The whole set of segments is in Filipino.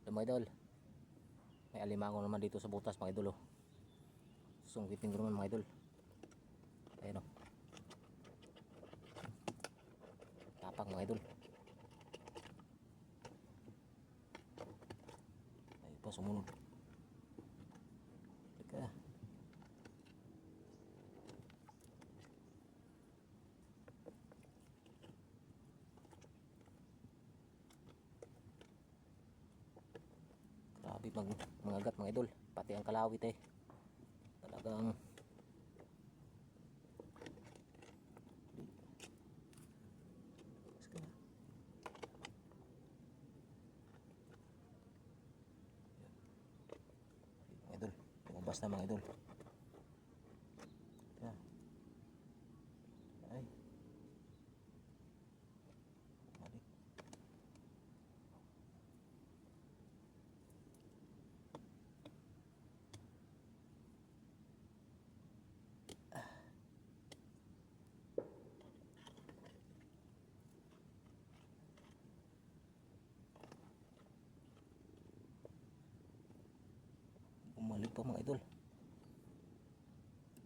Ito mga idol, may alimango naman dito sa butas mga idol. Sungkitin ko naman mga idol. Ayan o, tapang mga idol. Ay pa, sumunod. Teka, grabe mangagat mga idol. Pati ang kalawit talagang mga idol, lumabas na mga idol. Teka. Ay, balik. Bumalik pa mga idol.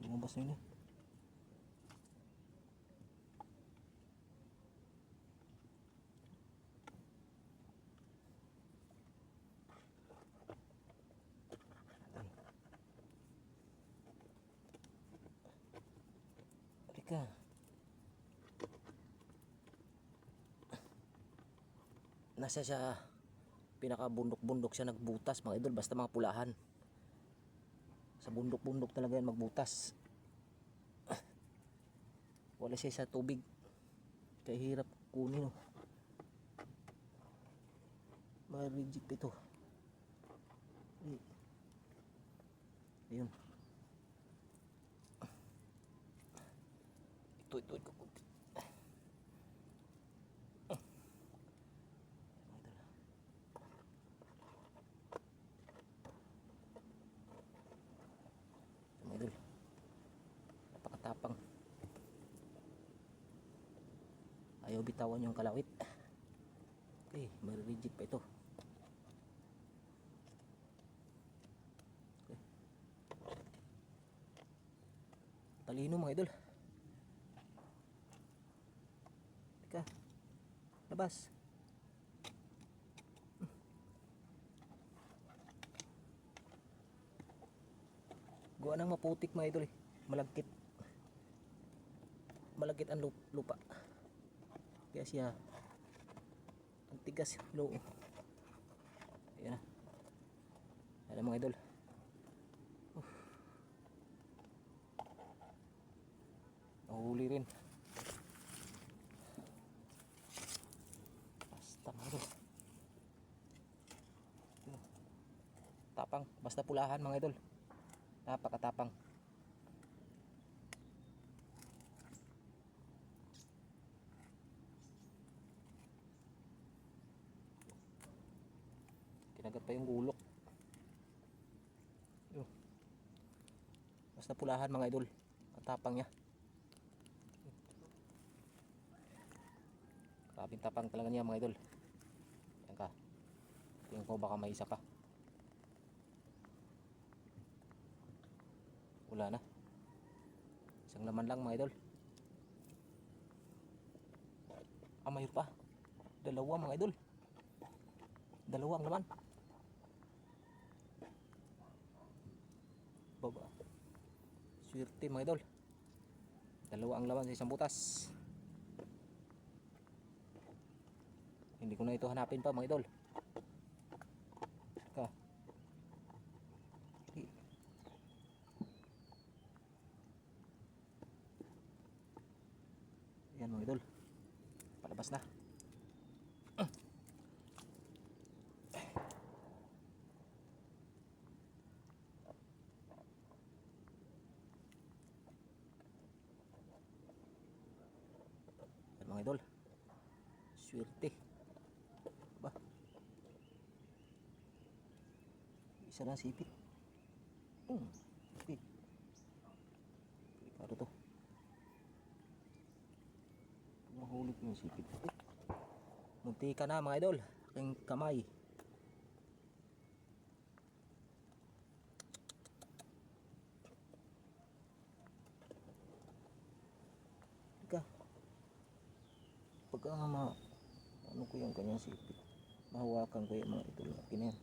Lumabas na yun Halika. Nasa siya, pinakabundok-bundok siya nagbutas mga idol, basta mga pulahan. Sa bundok-bundok talaga yan magbutas. Wala siya sa tubig, kaya hirap kunin ma-reject ito. Ayun, ito mga idol, napakatapang. Ayaw bitawan yung kalawit. Okay, ma-reject pa ito. Okay. Talino mga idol. Teka, labas. Gawa ng maputik mga idol malagkit. Malagkit ang lupa. Kaya siya ang tigas loob. Ayan na. Ayan mga idol. Nahuli rin. Basta mga idol. Tapang. Basta pulahan mga idol. Napakatapang. Kinagat pa yung gulok. Basta pulahan mga idol. Ang tapang niya. Grabing tapang talaga niya mga idol. Yan ka. Tingnan ko baka may isa pa. Wala na. Isang laman lang mga idol. Mayroon pa. Dalawa mga idol. Dalawang laman. Baba. Swerte mga idol. Dalawa ang laman sa isang butas. Hindi ko na ito hanapin pa mga idol. Ka. Yan mga idol. Palabas na. Yan mga idol. Swerte. Ba? Isa lang sipit. Sipit. Delikado to. Mahulog yung sipit. Munti ka na mga idol. Aking kamay. Baka nga ano ko yung kanyang sipit. Mahawakan ko yung mga idol. Okay na yan.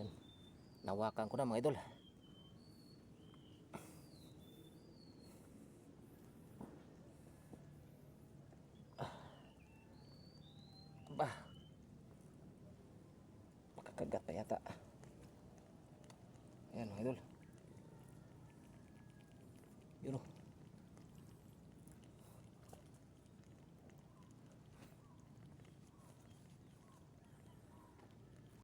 Yan. Nawakan ko na mga idol. Bah. Makakagat na yata. Ayan mga idol. Yun o.